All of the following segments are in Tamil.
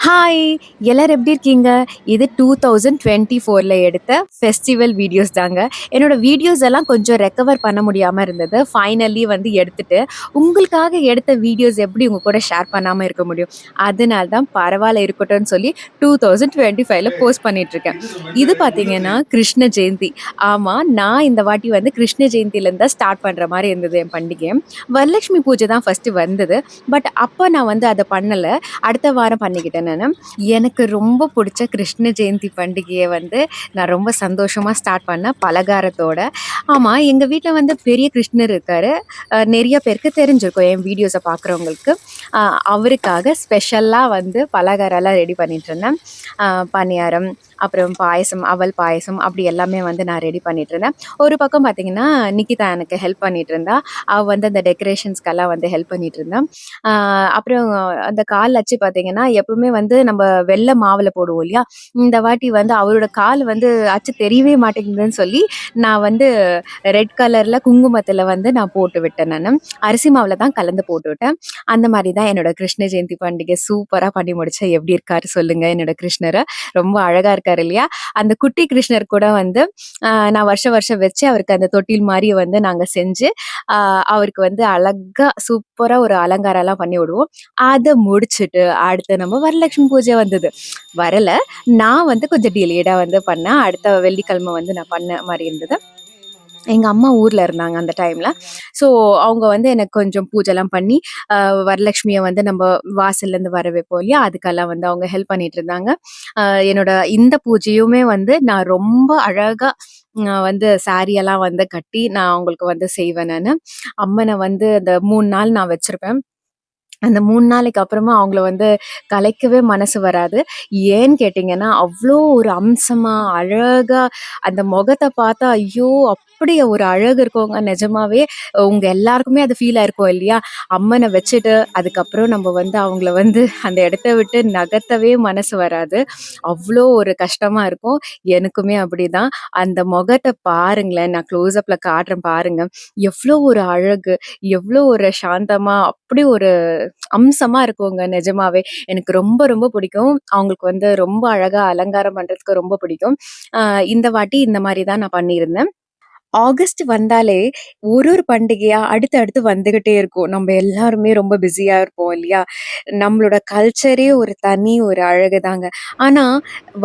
ஹாய்! எல்லாரும் எப்படி இருக்கீங்க? இது 2024ல எடுத்த ஃபெஸ்டிவல் வீடியோஸ் தாங்க. என்னோட வீடியோஸ் எல்லாம் கொஞ்சம் ரெக்கவர் பண்ண முடியாம இருந்தது. ஃபைனலி வந்து எடுத்துட்டு, உங்களுக்காக எடுத்த வீடியோஸ் எப்படி உங்க கூட ஷேர் பண்ணாம இருக்க முடியும்? அதனால தான் பரவால்ல இருக்கட்டும்னு சொல்லி 2025ல போஸ்ட் பண்ணிட்டுருக்கேன். இது பார்த்தீங்கன்னா, கிருஷ்ண ஜெயந்தி. ஆமா, நான் இந்த வாட்டி வந்து கிருஷ்ண ஜெயந்திலேருந்து தான் ஸ்டார்ட் பண்ற மாரி இருந்தது என் பண்டிகை. வரலட்சுமி பூஜை தான் ஃபர்ஸ்ட்டு வந்தது. பட் அப்ப நான் வந்து அத பண்ணல. அடுத்த வாரம் பண்ணிக்கிட்டேன் நானு. எனக்கு ரொம்ப புடிச்ச கிருஷ்ண ஜெயந்தி பண்டிகைய வந்து நான் ரொம்ப சந்தோஷமா ஸ்டார்ட் பண்ணேன் பலகாரத்தோட. ஆமா, எங்க வீட்ல வந்து பெரிய கிருஷ்ணர் இருக்காரு. நெறைய பேருக்கு தெரிஞ்சிருக்கும் என் வீடியோஸ பார்க்குறவங்களுக்கு. அ அவருக்காக ஸ்பெஷலா வந்து பலகாரம்லாம் ரெடி பண்ணிட்டுருந்தேன். பணியாரம், அப்புறம் பாயசம், அவல் பாயசம் அப்படி எல்லாமே வந்து நான் ரெடி பண்ணிட்டுருந்தேன். ஒரு பக்கம் பார்த்தீங்கன்னா, நிக்கிதா எனக்கு ஹெல்ப் பண்ணிட்டுருந்தா. அவ வந்து அந்த டெக்கரேஷன்ஸ்க்கெல்லாம் வந்து ஹெல்ப் பண்ணிட்டுருந்தா. அ அப்புறம் அந்த கால் அச்சு பார்த்தீங்கன்னா, எப்பவுமே வந்து நம்ப வெள்ள மாவுல போடுவோம் இல்லையா? இந்த வாட்டி வந்து அவரோட கால் வந்து அச்சு தெரியவே மாட்டேங்குதுன்னு சொல்லி, நான் வந்து ரெட் கலர்ல குங்குமத்தில வந்து நான் போட்டு விட்டேன் நானு. அரிசி மாவுல தான் கலந்து போட்டு விட்டேன். அந்த மாரி தான் என்னோட கிருஷ்ண ஜெயந்தி பண்டிகை சூப்பரா பண்ணி முடிச்சேன். எப்படி இருக்காரு சொல்லுங்க என்னோட கிருஷ்ணர? ரொம்ப அழகா இருக்காரு இல்லையா? அந்த குட்டி கிருஷ்ணர் கூட வந்து நான் வருஷம் வருஷம் வச்சு அவருக்கு அந்த தொட்டில் மாரி வந்து நாங்க செஞ்சு, அ அவருக்கு வந்து அழகா சூப்பரா ஒரு அலங்காரம்லாம் பண்ணி விடுவோம். அத முடிச்சுட்டு அடுத்து நம்ம வரலட்சுமி பூஜை வந்தது. வரல. நான் வந்து கொஞ்சம் டிலேடா வந்து பண்ணேன். அடுத்த வெள்ளிக்கிழமை வந்து நான் பண்ண மாரி இருந்தது. எங்க அம்மா ஊர்ல இருந்தாங்க அந்த டைம்ல. ஸோ அவங்க வந்து எனக்கு கொஞ்சம் பூஜைலாம் பண்ணி, அ வரலட்சுமிய வந்து நம்ப வாசல்லருந்து வர வைப்போம் இல்லையா? அதுக்கெல்லாம் வந்து அவங்க ஹெல்ப் பண்ணிட்டு இருந்தாங்க. அ என்னோட இந்த பூஜையுமே வந்து நான் ரொம்ப அழகா வந்து சாரி எல்லாம் வந்து கட்டி நான் அவங்களுக்கு வந்து செய்வேன் நானு. அம்மன வந்து அந்த 3 நாள் நான் வச்சிருப்பேன். அந்த 3 நாளைக்கு அப்புறமா அவங்கள வந்து கலைக்கவே மனசு வராது. ஏன்னு கேட்டீங்கன்னா, அவ்ளோ ஒரு அம்சமா, அழகா அந்த முகத்த பார்த்தா, ஐயோ! அப்படி ஒரு அழகு இருக்குங்க நிஜமாவே. உங்க எல்லாருக்குமே அது ஃபீல் ஆயிருக்கும் இல்லையா? அம்மன வச்சுட்டு, அதுக்கப்புறம் நம்ம வந்து அவங்கள வந்து அந்த இடத்த விட்டு நகர்த்தவே மனசு வராது. அவ்ளோ ஒரு கஷ்டமா இருக்கும். எனக்குமே அப்படிதான். அந்த முகத்த பாருங்களேன், நான் க்ளோஸ் அப்ல காட்டுறேன் பாருங்க. எவ்ளோ ஒரு அழகு, எவ்ளோ ஒரு சாந்தமா, அப்படி ஒரு அம்சமா இருக்குங்க நிஜமாவே. எனக்கு ரொம்ப ரொம்ப பிடிக்கும். அவங்களுக்கு வந்து ரொம்ப அழகா அலங்காரம் பண்றதுக்கு ரொம்ப பிடிக்கும். அ இந்த வாட்டி இந்த மாரி தான் நான் பண்ணியிருந்தேன். ஆகஸ்ட் வந்தாலே ஒரு ஒரு பண்டிகையா அடுத்து அடுத்து வந்துகிட்டே இருக்கும். நம்ம எல்லாருமே ரொம்ப பிஸியா இருப்போம் இல்லையா? நம்மளோட கல்ச்சரே ஒரு தனி ஒரு அழகுதாங்க. ஆனா,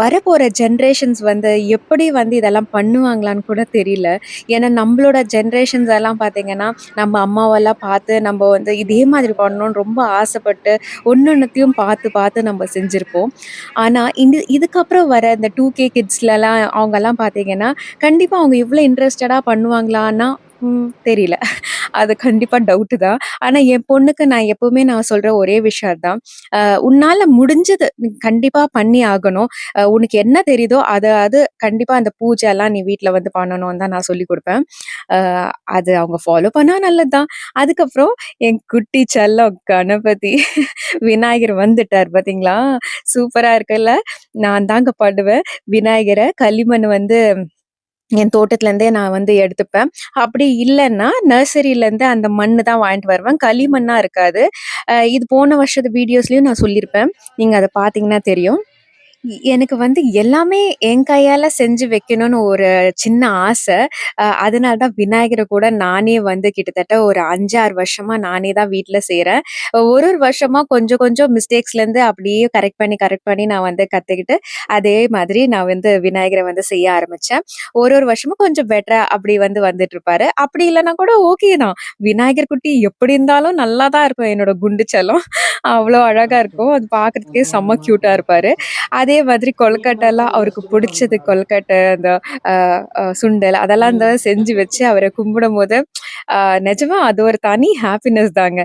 வரப்போற ஜெனரேஷன்ஸ் வந்து எப்படி வந்து இதெல்லாம் பண்ணுவாங்களான்னு கூட தெரியல. ஏன்னா, நம்மளோட ஜெனரேஷன்ஸ் எல்லாம் பார்த்தீங்கன்னா, நம்ம அம்மாவெல்லாம் பார்த்து நம்ம வந்து இதே மாதிரி பண்ணணும்னு ரொம்ப ஆசைப்பட்டு ஒன்னொன்னத்தையும் பார்த்து பார்த்து நம்ம செஞ்சிருப்போம். ஆனா, இதுக்கப்புறம் வர இந்த 2K கிட்ஸ்லலாம் அவங்கலாம் பார்த்தீங்கன்னா, கண்டிப்பா அவங்க இவ்ளோ இன்ட்ரஸ்டடா பண்ணுவாங்களான்னா, தெரியல. அது கண்டிப்பா டவுட்டு தான். ஆனா என் பொண்ணுக்கு நான் எப்பவுமே நான் சொல்ற ஒரே விஷயம் அதான். உன்னால முடிஞ்சது நீ கண்டிப்பா பண்ணி ஆகணும். உனக்கு என்ன தெரியுதோ அது கண்டிப்பா அந்த பூஜைலாம் நீ வீட்ல வந்து பண்ணணும்னு தான் நான் சொல்லிக் குடுப்பேன். அ அது அவங்க ஃபாலோ பண்ணா நல்லது தான். அதுக்கப்புறம் என் குட்டி செல்லம் கணபதி விநாயகர் வந்துட்டார் பார்த்தீங்களா? சூப்பரா இருக்குல்ல? நான் தாங்க பண்ணுவேன். விநாயகர களிமண் வந்து என் தோட்டத்துலேருந்தே நான் வந்து எடுத்துப்பேன். அப்படி இல்லன்னா, நர்சரிலேருந்து அந்த மண்ணு தான் வாங்கிட்டு வருவேன். களிமண்ணா இருக்காது. இது போன வருஷத்து வீடியோஸ்லயும் நான் சொல்லியிருப்பேன். நீங்க அத பார்த்தீங்கன்னா தெரியும். எனக்கு வந்து எல்லாமே என் கையால செஞ்சு வைக்கணும்னு ஒரு சின்ன ஆசை. அதனால தான் விநாயகர கூட நானே வந்து கிட்டத்தட்ட ஒரு 5, 6 வருஷமா நானே தான் வீட்ல செய்றேன். ஒரு ஒரு வருஷமா கொஞ்சம் கொஞ்சம் மிஸ்டேக்ஸ்லேருந்து அப்படியே கரெக்ட் பண்ணி நான் வந்து கத்துக்கிட்டு, அதே மாதிரி நான் வந்து விநாயகர வந்து செய்ய ஆரம்பிச்சேன். ஒரு ஒரு வருஷமும் கொஞ்சம் பெட்டரா அப்படி வந்து வந்துட்டுருப்பாரு. அப்படி இல்லன்னா கூட ஓகே தான். விநாயகர் குட்டி எப்படி இருந்தாலும் நல்லா தான் இருக்கும் என்னோட குண்டு செல்லம். அவ்வளோ அழகா இருக்கும். அது பார்க்கறதுக்கே செம்ம கியூட்டா இருப்பாரு. அதே மாதிரி கொழுக்கட்டைலாம் அவருக்கு புடிச்சது கொழுக்கட்டை, அந்த அ அ சுண்டல் அதெல்லாம் வந்து செஞ்சு வச்சு அவர கும்பிடும்போது, அ நிஜமா அது ஒரு தனி ஹாப்பினஸ் தாங்க.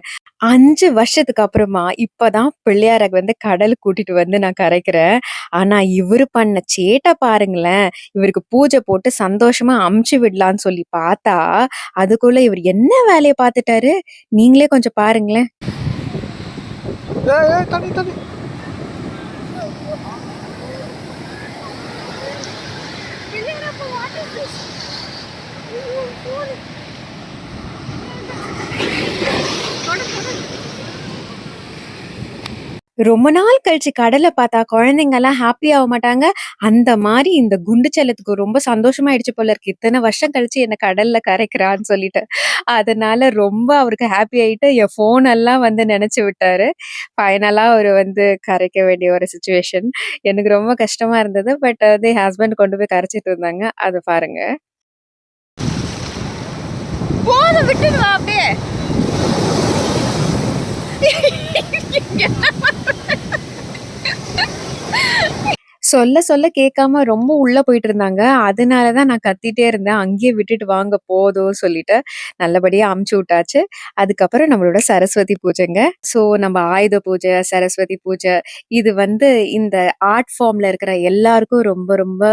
5 வருஷத்துக்கு அப்புறமா இப்பதான் பிள்ளையார வந்து கடலுக்கு கூட்டிட்டு வந்து நான் கரைக்கிறேன். ஆனா இவரு பண்ண சேட்ட பாருங்களேன். இவருக்கு பூஜை போட்டு சந்தோஷமா அமுச்சு விடலான்னு சொல்லி பார்த்தா, அதுக்குள்ள இவரு என்ன வேலைய பார்த்துட்டாரு, நீங்களே கொஞ்சம் பாருங்களேன். ஏய் ஏய் தண்ணி தண்ணி. ரொம்ப நாள் கழிச்சு கடல பார்த்தா குழந்தைங்கலாம் ஹாப்பி ஆக மாட்டாங்க. அந்த மாரி இந்த குண்டு செல்லத்துக்கு ரொம்ப சந்தோஷமாயிடுச்சு போல இருக்கு. இத்தன வருஷம் கழிச்சு என்ன கடல்ல கரைக்கிறான்னு சொல்லிட்டு. அதனால ரொம்ப அவருக்கு ஹாப்பி ஆயிட்டு என் ஃபோன் எல்லாம் வந்து நெனச்சு விட்டாரு. ஃபைனலா அவரு வந்து கரைக்க வேண்டிய ஒரு சிச்சுவேஷன். எனக்கு ரொம்ப கஷ்டமா இருந்தது. பட் வந்து என் ஹஸ்பண்ட் கொண்டு போய் கரைச்சிட்டு இருந்தாங்க. அத பாருங்க. போதும் விட்டுடு வா அப்படியே. சொல்ல சொல்ல கேட்காம ரொம்ப உள்ள போயிட்டு இருந்தாங்க. அதனால தான் நான் கத்திட்டே இருந்தேன். அங்கேயே விட்டுட்டு வாங்க போதும் சொல்லிட்டு. நல்லபடியா அமுச்சு விட்டாச்சு. அதுக்கப்புறம் நம்மளோட சரஸ்வதி பூஜைங்க. ஸோ நம்ம ஆயுத பூஜை, சரஸ்வதி பூஜை இது வந்து இந்த ஆர்ட் ஃபார்ம்ல இருக்கிற எல்லாருக்கும் ரொம்ப ரொம்ப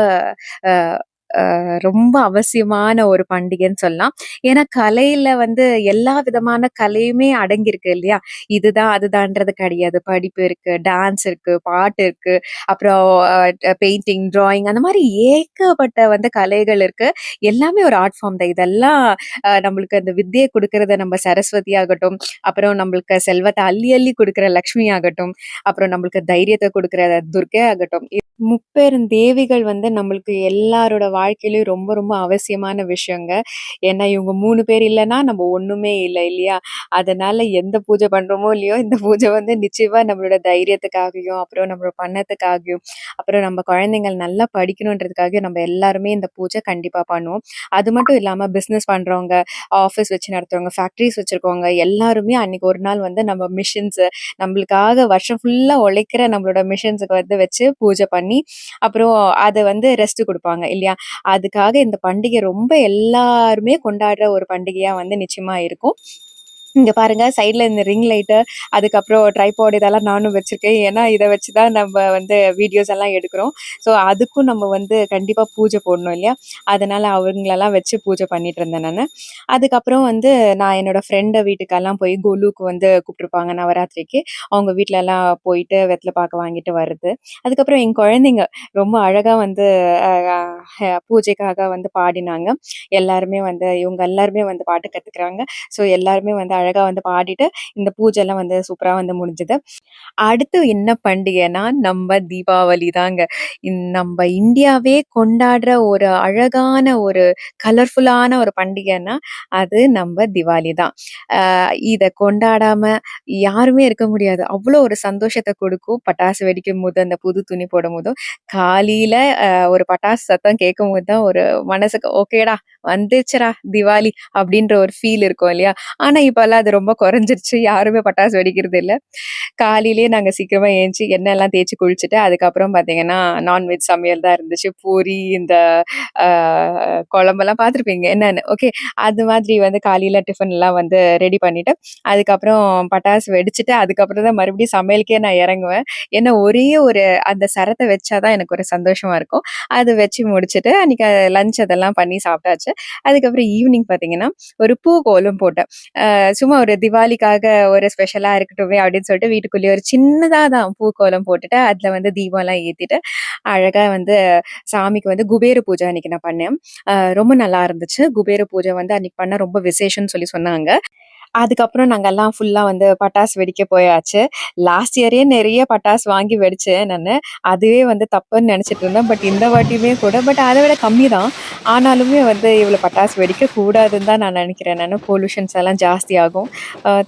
அ ரொம்ப அவசியமான ஒரு பண்டிகைன்னு சொல்லலாம். ஏன்னா கலையில வந்து எல்லா விதமான கலையுமே அடங்கியிருக்கு இல்லையா? இதுதான், அதுதான்றது கிடையாது. படிப்பு இருக்கு, டான்ஸ் இருக்கு, பாட்டு இருக்கு, அப்புறம் பெயிண்டிங், டிராயிங் அந்த மாரி ஏகப்பட்ட வந்து கலைகள் இருக்கு. எல்லாமே ஒரு ஆர்ட் ஃபார்ம் தான். இதெல்லாம் நம்மளுக்கு அந்த வித்தைய குடுக்குறத நம்ம சரஸ்வதி ஆகட்டும், அப்புறம் நம்மளுக்கு செல்வத்த அள்ளி அள்ளி குடுக்குற லக்ஷ்மி ஆகட்டும், அப்புறம் நம்மளுக்கு தைரியத்த குடுக்குற துர்க்கை ஆகட்டும். முப்பெரும் தேவிகள் வந்து நம்மளுக்கு எல்லாரோட வாழ்க்கையிலயும் ரொம்ப ரொம்ப அவசியமான விஷயங்க. ஏன்னா இவங்க 3 பேர் இல்லன்னா நம்ம ஒண்ணுமே இல்ல இல்லையா? அதனால எந்த பூஜை பண்றோமோ இல்லையோ, இந்த பூஜை வந்து நிச்சயமா நம்மளோட தைரியத்துக்காகவும், அப்புறம் நம்மளோட பணத்துக்காகவும், அப்புறம் நம்ம குழந்தைங்கள் நல்லா படிக்கணுன்றதுக்காக நம்ம எல்லாருமே இந்த பூஜை கண்டிப்பா பண்ணுவோம். அது மட்டும் இல்லாம பிசினஸ் பண்றவங்க, ஆஃபீஸ் வச்சு நடத்துறவங்க, ஃபேக்டரிஸ் வச்சிருக்கவங்க எல்லாருமே அன்னைக்கு ஒரு நாள் வந்து நம்ம மிஷின்ஸ் நம்மளுக்காக வருஷம் ஃபுல்லா உழைக்கிற நம்மளோட மிஷின்ஸுக்கு வந்து வச்சு பூஜை பண்ணி, அப்புறம் அத வந்து ரெஸ்ட் குடுப்பாங்க இல்லையா? அதுக்காக இந்த பண்டிகை ரொம்ப எல்லாருமே கொண்டாடுற ஒரு பண்டிகையா வந்து நிச்சயமா இருக்கும். இங்க பாருங்க சைட்ல இந்த ரிங் லைட்டு, அதுக்கப்புறம் ட்ரைபாட் இதெல்லாம் நானும் வச்சிருக்கேன். ஏன்னா, இத வச்சு தான் நம்ம வந்து வீடியோஸ் எல்லாம் எடுக்கிறோம். ஸோ, அதுக்கும் நம்ம வந்து கண்டிப்பா பூஜை போடணும் இல்லையா? அதனால அவங்களலாம் வச்சு பூஜை பண்ணிட்டு இருந்தேன் நானு. அதுக்கப்புறம் வந்து நான் என்னோட ஃப்ரெண்ட் வீட்டுக்கெல்லாம் போய் கொலுக்கு வந்து கூப்ட்டுருப்பாங்க நவராத்திரிக்கு. அவங்க வீட்லலாம் போயிட்டு வெத்தல பாக்கு வாங்கிட்டு வர்றது. அதுக்கப்புறம் என் குழந்தைங்க ரொம்ப அழகா வந்து அ பூஜைக்காக வந்து பாடினாங்க. எல்லாருமே வந்து இவங்க எல்லாருமே வந்து பாட்டு கத்துக்கிறாங்க. ஸோ எல்லாருமே வந்து அழகா வந்து பாடிட்டு, இந்த பூஜைலாம் வந்து சூப்பரா வந்து முடிஞ்சது. அடுத்து என்ன பண்டிகைன்னா, நம்ம தீபாவளி தாங்க. நம்ப இந்தியாவே கொண்டாடுற ஒரு அழகான ஒரு கலர்ஃபுல்லான ஒரு பண்டிகைன்னா, அது நம்ம திவாலி தான். இத கொண்டாடாம யாருமே இருக்க முடியாது. அவ்ளோ ஒரு சந்தோஷத்த குடுக்கும். பட்டாசு வெடிக்கும்போது, அந்த புது துணி போடும்போதும், காலையில ஒரு பட்டாசு சத்தம் கேட்கும்போது தான் ஒரு மனசுக்கு ஓகேடா வந்துருச்சுடா திவாலி அப்டின்ற ஒரு ஃபீல் இருக்கும் இல்லையா? ஆனா இப்பல்லாம் அது ரொம்ப குறைஞ்சிருச்சு. யாருமே பட்டாசு வெடிக்கிறது இல்ல. காலையிலேயே நாங்க சீக்கிரமா எந்திச்சு எண்ணெய்லாம் தேய்ச்சு குளிச்சுட்டு, அதுக்கப்புறம் பார்த்தீங்கன்னா, நான்வெஜ் சமையல் தான் இருந்துச்சு. பூரி, இந்த அ குழம்பெல்லாம் பார்த்துருப்பீங்க என்னன்னு. ஓகே. அது மாதிரி வந்து காலையில டிஃபன்லாம் வந்து ரெடி பண்ணிட்டு, அதுக்கப்புறம் பட்டாசு வெடிச்சுட்டு, அதுக்கப்புறம் தான் மறுபடியும் சமையலுக்கே நான் இறங்குவேன். ஏன்னா ஒரே ஒரு அந்த சரத்த வச்சா தான் எனக்கு ஒரு சந்தோஷமா இருக்கும். அது வச்சு முடிச்சுட்டு, அன்னைக்கு லஞ்ச் அதெல்லாம் பண்ணி சாப்பிட்டாச்சு. அதுக்கப்புறம் ஈவினிங் பார்த்தீங்கன்னா, ஒரு பூ கோலம் போட்டேன். சும்மா ஒரு திவாலிக்காக ஒரு ஸ்பெஷலா இருக்கட்டுமே அப்படின்னு சொல்லிட்டு வீட்டுக்குள்ளேயே ஒரு சின்னதா தான் பூக்கோலம் போட்டுட்டு, அதுல வந்து தீபம்லாம் ஏத்திட்டு, அழகா வந்து சாமிக்கு வந்து குபேர பூஜை அன்னைக்கு நான் பண்ணேன். ரொம்ப நல்லா இருந்துச்சு. குபேர பூஜை வந்து அன்னைக்கு பண்ணா ரொம்ப விசேஷம்னு சொல்லி சொன்னாங்க. அதுக்கப்புறம் நாங்கலாம் ஃபுல்லா வந்து பட்டாசு வெடிக்க போயாச்சு. லாஸ்ட் இயரே நெறைய பட்டாசு வாங்கி வெடிச்சேன் நானு. அதுவே வந்து தப்புன்னு நெனச்சுட்டு இருந்தேன். பட் இந்த வாட்டியுமே கூட பட் அத விட கம்மி தான். ஆனாலுமே வந்து இவ்வளோ பட்டாசு வெடிக்க கூடாதுன்னு தான் நான் நெனைக்கிறேன் நானு. பொல்யூஷன்ஸ் எல்லாம் ஜாஸ்தியாகும்.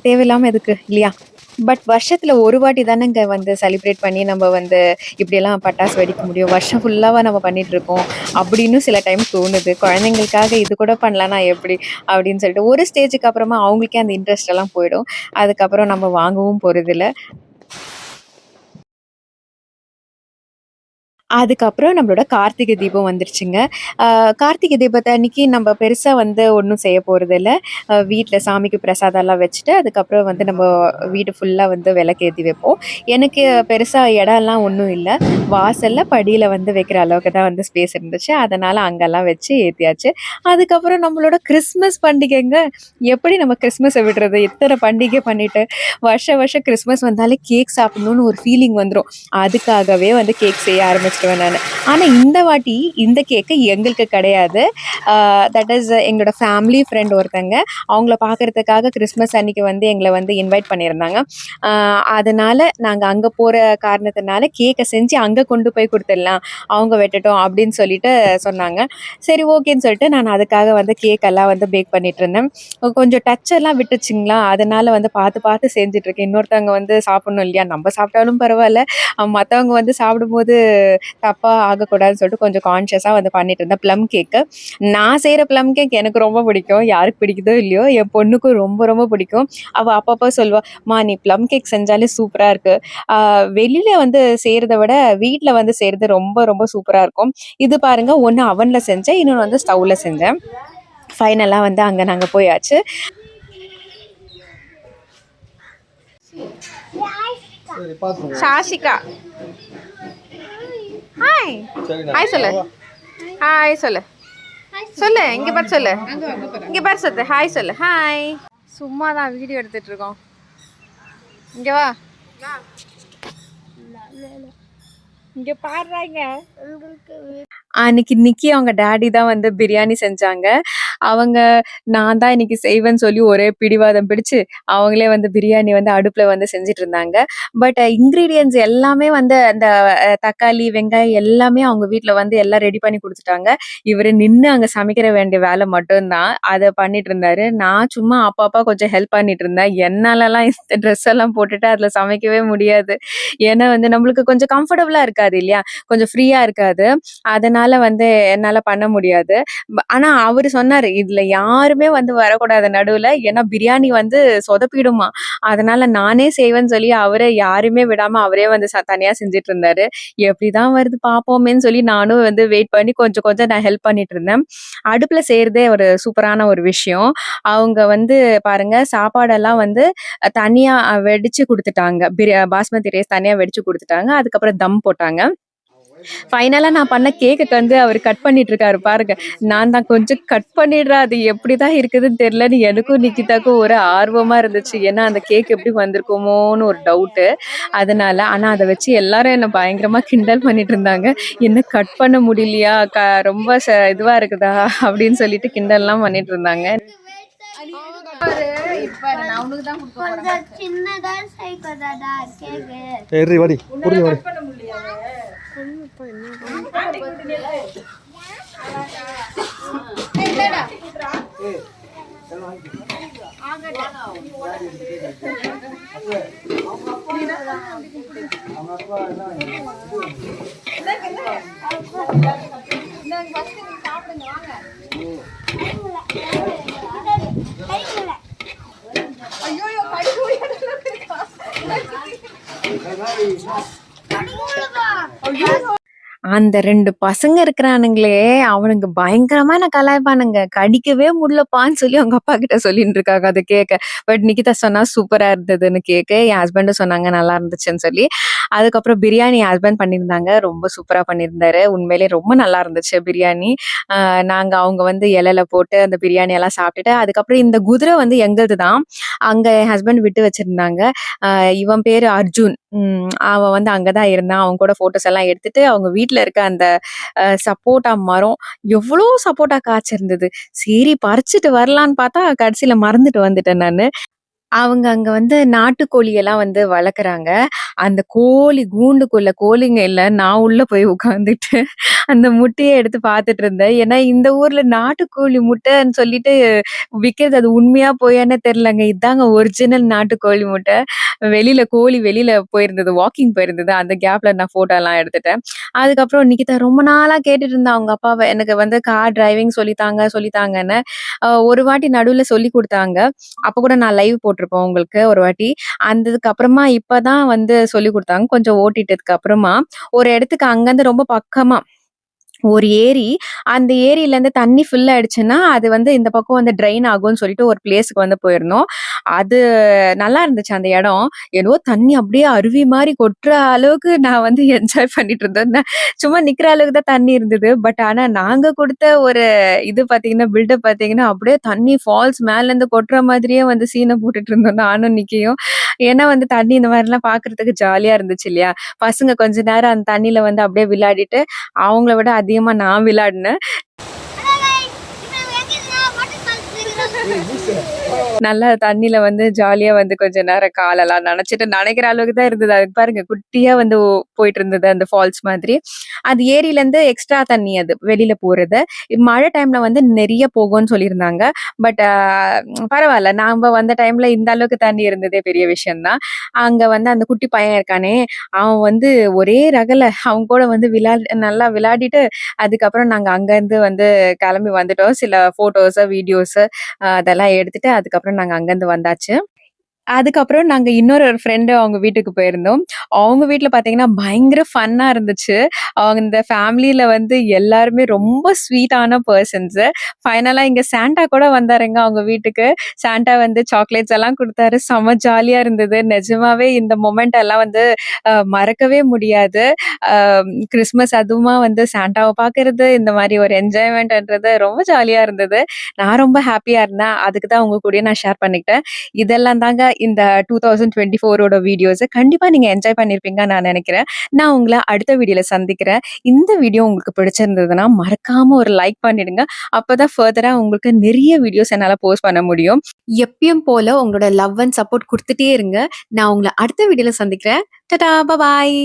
தேவையில்லாம எதுக்கு இல்லையா? பட் வருஷத்துல ஒரு வாட்டி தானங்க வந்து செலிப்ரேட் பண்ணி நம்ம வந்து இப்படியெல்லாம் பட்டாசு வெடிக்க முடியும். வருஷம் ஃபுல்லாவா நம்ம பண்ணிட்டுருக்கோம். அப்படின்னு சில டைம் தோணுது. குழந்தைங்களுக்காக இது கூட பண்ணலனா எப்படி? அப்படின்னு சொல்லிட்டு ஒரு ஸ்டேஜுக்கு அப்புறமா அவங்களுக்கே அந்த இன்ட்ரெஸ்ட் எல்லாம் போயிடும். அதுக்கப்புறம் நம்ம வாங்கவும் போறதில்ல. அதுக்கப்புறம் நம்மளோட கார்த்திகை தீபம் வந்துருச்சுங்க. அ கார்த்திகை தீபத்த அன்னைக்கு நம்ம பெருசா வந்து ஒண்ணும் செய்ய போறதில்ல. வீட்ல சாமிக்கு பிரசாதம்லாம் வச்சுட்டு, அதுக்கப்புறம் வந்து நம்ம வீடு ஃபுல்லா வந்து விளக்கேத்தி வைப்போம். எனக்கு பெருசா இடம்லாம் ஒண்ணும் இல்ல. வாசல்ல படியில வந்து வைக்கிற அளவுக்கு தான் வந்து ஸ்பேஸ் இருந்துச்சு. அதனால அங்கலாம் வச்சு ஏத்தியாச்சு. அதுக்கப்புறம் நம்மளோட கிறிஸ்மஸ் பண்டிகைங்க. எப்படி நம்ம கிறிஸ்மஸ விடுறது? இத்தன பண்டிகை பண்ணிட்டு, வருஷம் வருஷம் கிறிஸ்மஸ் வந்தாலே கேக் சாப்பிடணும்னு ஒரு ஃபீலிங் வந்துரும். அதுக்காகவே வந்து கேக் செய்ய ஆரம்பிச்சுட்டேன். விட்டுருவேன் நானு. ஆனா இந்த வாட்டி இந்த கேக்கு எங்களுக்கு கிடையாது. தட் இஸ் எங்களோட ஃபேமிலி ஃப்ரெண்ட் ஒருத்தங்க. அவங்கள பார்க்கறதுக்காக கிறிஸ்மஸ் அன்னைக்கு வந்து எங்கள வந்து இன்வைட் பண்ணியிருந்தாங்க. அ அதனால நாங்க அங்க போற காரணத்தினால கேக்க செஞ்சு அங்க கொண்டு போய் குடுத்துடலாம். அவங்க வெட்டட்டும் அப்படின்னு சொல்லிட்டு சொன்னாங்க. சரி ஓகேன்னு சொல்லிட்டு நான் அதுக்காக வந்து கேக் எல்லாம் வந்து பேக் பண்ணிட்டுருந்தேன். கொஞ்சம் டச் எல்லாம் விட்டுச்சுங்களா, அதனால வந்து பார்த்து பார்த்து செஞ்சுட்டுருக்கேன். இன்னொருத்தவங்க வந்து சாப்பிடணும் இல்லையா? நம்ம சாப்பிட்டாலும் பரவால்ல. மத்தவங்க வந்து சாப்பிடும்போது தப்பா ஆகக்கூடாதுன்னு சொல்லிட்டு கொஞ்சம் கான்ஷியஸா வந்து பண்ணிட்டு இருந்தேன். Plum cake. நான் செய்ற ப்ளம் கேக் எனக்கு ரொம்ப பிடிக்கும். யாருக்கு பிடிக்குதோ இல்லையோ, என் பொண்ணுக்கும் ரொம்ப ரொம்ப பிடிக்கும். அவ அப்பப்போ சொல்லுவா, "அம்மா நீ ப்ளம் கேக் செஞ்சாலே சூப்பரா இருக்கு. ஆ வெளியில வந்து செய்றத விட வீட்ல வந்து செய்றது ரொம்ப ரொம்ப சூப்பரா இருக்கும்." இது பாருங்க, ஒண்ணு அவன்ல செஞ்சேன். இன்னொன்னு வந்து ஸ்டவ்ல செஞ்சேன். ஃபைனலா வந்து அங்க நாங்க போயாச்சு. சரி பார்த்துங்க. சாஷிகா, ஹாய். சரி ஹாய் சொல்லு. ஹாய் சொல்லு. சொல்லு. இங்க பாரு சொல்லு. இங்க பாரு சொல்லு. ஹாய் சொல்லு. ஹாய். சும்மா தான் வீடியோ எடுத்துட்டு இருக்கோம். இங்க வா. இங்க பாருங்க. அன்னைக்கு நிக்கி அவங்க டாடி தான் வந்து பிரியாணி செஞ்சாங்க. அவங்க நான் தான் இன்னைக்கு செய்வேன்னு சொல்லி ஒரே பிடிவாதம் பிடிச்சு, அவங்களே வந்து பிரியாணி வந்து அடுப்புல வந்து செஞ்சுட்டு இருந்தாங்க. பட் இன்கிரீடியன்ட்ஸ் எல்லாமே வந்து அந்த தக்காளி, வெங்காயம் எல்லாமே அவங்க வீட்ல வந்து எல்லாம் ரெடி பண்ணி குடுத்துட்டாங்க. இவரு நின்னு அங்க சமைக்கிற வேண்டிய வேலை மட்டும் தான். அத பண்ணிட்டு இருந்தாரு. நான் சும்மா அப்பப்ப கொஞ்சம் ஹெல்ப் பண்ணிட்டு இருந்தேன். என்னாலலாம் இந்த ட்ரெஸ் எல்லாம் போட்டுட்டு அதுல சமைக்கவே முடியாது. ஏன்னா வந்து நம்மளுக்கு கொஞ்சம் கம்ஃபர்டபுளா இருக்காது இல்லையா? கொஞ்சம் ஃப்ரீயா இருக்காது. அதனால வந்து என்னால பண்ண முடியாது. ஆனா அவரு சொன்னாரு, "இதுல யாருமே வந்து வரக்கூடாது நடுவுல. ஏன்னா பிரியாணி வந்து சொதப்பிடுமாம். அதனால நானே செய்வேன்னு" சொல்லி அவரே யாரையுமே விடாம அவரே வந்து தனியா செஞ்சுட்டு இருந்தாரு. எப்படிதான் வருது பார்ப்போமேன்னு சொல்லி நானும் வந்து வெயிட் பண்ணி கொஞ்சம் கொஞ்சம் நான் ஹெல்ப் பண்ணிட்டு இருந்தேன். அடுப்புல செய்றதே ஒரு சூப்பரான ஒரு விஷயம். அவங்க வந்து பாருங்க சாப்பாடெல்லாம் வந்து தனியா வெடிச்சு குடுத்துட்டாங்க. பாஸ்மதி ரைஸ் தனியா வெடிச்சு குடுத்துட்டாங்க. அதுக்கப்புறம் தம் போட்டாங்க. ஃபைனலா நான் பண்ண கேக்குக்கு வந்து அவரு கட் பண்ணிட்டு இருக்காரு பாருங்க. நான் தான் கொஞ்சம் கட் பண்ணிடுறா, அது எப்படிதான் இருக்குதுன்னு தெரியலன்னு எனக்கும் நிக்கிதாக்கும் ஒரு ஆர்வமா இருந்துச்சு. ஏன்னா அந்த கேக் எப்படி வந்திருக்குமோன்னு ஒரு டவுட்டு. அதனால ஆனா அத வச்சு எல்லாரும் என்ன பயங்கரமா கிண்டல் பண்ணிட்டு இருந்தாங்க. "என்ன கட் பண்ண முடியலையா? ரொம்ப இதுவா இருக்குதா?" அப்படின்னு சொல்லிட்டு கிண்டல்லாம் பண்ணிட்டு இருந்தாங்க. கொஞ்சம் சின்னதா சைக்கோதாடா கேக்கு. ஏறி வாடி புரிஞ்சு வாடி. அந்த 2 பசங்க இருக்கிறானுங்களே, அவனுங்க பயங்கரமா என்ன கலாய்ப்பானுங்க. கடிக்கவே முடியலப்பான்னு சொல்லி அவங்க அப்பா கிட்ட சொல்லிட்டு இருக்காங்க அத கேக்க. பட் நிகிதா சொன்னா சூப்பரா இருந்ததுன்னு கேக்க. என் ஹஸ்பண்டும் சொன்னாங்க நல்லா இருந்துச்சுன்னு சொல்லி. அதுக்கப்புறம் பிரியாணி என் ஹஸ்பண்ட் பண்ணியிருந்தாங்க. ரொம்ப சூப்பரா பண்ணியிருந்தாரு. உண்மையிலேயே ரொம்ப நல்லா இருந்துச்சு பிரியாணி. அ நாங்க அவங்க வந்து இலையில போட்டு அந்த பிரியாணி எல்லாம் சாப்பிட்டுட்டு, அதுக்கப்புறம் இந்த குதிரை வந்து எங்களுது தான். அங்க என் ஹஸ்பண்ட் விட்டு வச்சிருந்தாங்க. இவன் பேரு அர்ஜுன். அவன் வந்து அங்க தான் இருந்தான். அவன் கூட ஃபோட்டோஸ் எல்லாம் எடுத்துட்டு, அவங்க வீட்ல இருக்க அந்த சப்போட்டா மரம் எவ்ளோ சப்போட்டா காய்ச்சிருந்தது. சரி பறிச்சுட்டு வரலான்னு பார்த்தா, கடைசில மறந்துட்டு வந்துட்டேன் நானு. அவங்க அங்க வந்து நாட்டுக்கோழி எல்லாம் வந்து வளர்க்குறாங்க. அந்த கோழி கூண்டுக்குள்ள கோழிங்க இல்ல. நான் உள்ள போய் உட்காந்துட்டு அந்த முட்டைய எடுத்து பார்த்துட்டு இருந்தேன். ஏன்னா இந்த ஊர்ல நாட்டுக்கோழி முட்டைன்னு சொல்லிட்டு விக்கிறது அது உண்மையா பொய்யான்னே தெரியலங்க. இதாங்க ஒரிஜினல் நாட்டுக்கோழி முட்டை. வெளியில போயிருந்தது. வாக்கிங் போயிருந்தது. அந்த கேப்ல நான் ஃபோட்டோலாம் எடுத்துட்டேன். அதுக்கப்புறம் நிக்கிதா ரொம்ப நாளா கேட்டுட்டு இருந்தா அவங்க அப்பாவ. எனக்கு வந்து கார் டிரைவிங் சொல்லி தாங்கன்னு. ஒரு வாட்டி நடுவுல சொல்லிக் குடுத்தாங்க. அப்ப கூட நான் லைவ் போட்டிருப்பேன் உங்களுக்கு ஒரு வாட்டி. அந்ததுக்கு அப்புறமா இப்பதான் வந்து சொல்லிக் குடுத்தாங்க. கொஞ்சம் ஓட்டிட்டதுக்கு அப்புறமா, ஒரு இடத்துக்கு அங்கருந்து ரொம்ப பக்கமா ஒரு ஏரி. அந்த ஏரியிலேருந்து தண்ணி ஃபில் ஆயிடுச்சுன்னா, அது வந்து இந்த பக்கம் வந்து ட்ரெயின் ஆகும்ன்னு சொல்லிட்டு ஒரு பிளேஸ்க்கு வந்து போயிருந்தோம். அது நல்லா இருந்துச்சு அந்த இடம். என்னவோ தண்ணி அப்படியே அருவி மாரி கொட்டுற அளவுக்கு நான் வந்து என்ஜாய் பண்ணிட்டு இருந்தேன். சும்மா நிக்கிற அளவுக்கு தான் தண்ணி இருந்தது. பட் ஆனா நாங்க குடுத்த ஒரு இது பார்த்தீங்கன்னா, பில்டப் பார்த்தீங்கன்னா, அப்படியே தண்ணி ஃபால்ஸ் மேலேருந்து கொட்டுற மாதிரியே வந்து சீன போட்டுட்டு இருந்தோம் நானும் நிக்கியும். ஏன்னா வந்து தண்ணி இந்த மாதிரிலாம் பார்க்கறதுக்கு ஜாலியா இருந்துச்சு இல்லையா? பசங்க கொஞ்ச நேரம் அந்த தண்ணீல வந்து அப்படியே விளையாடிட்டு, அவங்கள விட அதிகமா நான் விளையாடினேன். நல்லா தண்ணீல வந்து ஜாலியா வந்து கொஞ்ச நேரம் காலெல்லாம் நனைச்சுட்டு நனைக்கிற அளவுக்கு தான் இருந்தது. அதுக்கு பாருங்க குட்டியா வந்து போயிட்டு இருந்தது அந்த ஃபால்ஸ் மாதிரி. அது ஏரியிலேருந்து எக்ஸ்ட்ரா தண்ணி அது வெளியில போறது. மழை டைம்ல வந்து நெறைய போகும்ன்னு சொல்லியிருந்தாங்க. பட் பரவால்ல. நாம்ப வந்த டைம்ல இந்த அளவுக்கு தண்ணி இருந்ததே பெரிய விஷயம் தான். அங்க வந்து அந்த குட்டி பையன் இருக்கானே, அவன் வந்து ஒரே ரகளை அவன் கூட வந்து நல்லா விளையாடிட்டு, அதுக்கப்புறம் நாங்க அங்கருந்து வந்து கிளம்பி வந்துட்டோம். சில ஃபோட்டோஸு, வீடியோஸு அதெல்லாம் எடுத்துட்டு, அதுக்கப்புறம் நாங்க அங்கருந்து வந்தாச்சு. அதுக்கப்புறம் நாங்க இன்னொரு ஒரு ஃப்ரெண்டு அவங்க வீட்டுக்கு போயிருந்தோம். அவங்க வீட்ல பார்த்தீங்கன்னா, பயங்கர ஃபன்னா இருந்துச்சு. அவங்க இந்த ஃபேமிலில வந்து எல்லாருமே ரொம்ப ஸ்வீட்டான பெர்சன்ஸு. ஃபைனலா இங்க சாண்டா கூட வந்தாருங்க அவங்க வீட்டுக்கு. சாண்டா வந்து சாக்லேட்ஸ் எல்லாம் குடுத்தாரு. செம்ம ஜாலியா இருந்தது. நிஜமாவே இந்த மொமெண்ட் எல்லாம் வந்து மறக்கவே முடியாது. அ கிறிஸ்மஸ் அதுவுமா வந்து சாண்டாவ பார்க்கறது, இந்த மாரி ஒரு என்ஜாய்மெண்ட்ன்றது ரொம்ப ஜாலியா இருந்தது. நான் ரொம்ப ஹேப்பியா இருந்தேன். அதுக்கு தான் உங்க கூடயும் நான் ஷேர் பண்ணிக்கிட்டேன். இதெல்லாம் தாங்க இந்த 2024ஓட வீடியோஸ். கண்டிப்பா நீங்க என்ஜாய் பண்ணியிருப்பீங்கன்னு நான் நெனைக்கிறேன். நான் உங்கள அடுத்த வீடியோல சந்திக்கிறேன். இந்த வீடியோ உங்களுக்கு பிடிச்சிருந்ததுன்னா, மறக்காம ஒரு லைக் பண்ணிடுங்க. அப்பதான் ஃபர்தரா உங்களுக்கு நெறைய வீடியோஸ் என்னால போஸ்ட் பண்ண முடியும். எப்பயும் போல உங்களோட லவ் அண்ட் சப்போர்ட் குடுத்துட்டே இருங்க. நான் உங்கள அடுத்த வீடியோல சந்திக்கிறேன். டாடா! பாய்.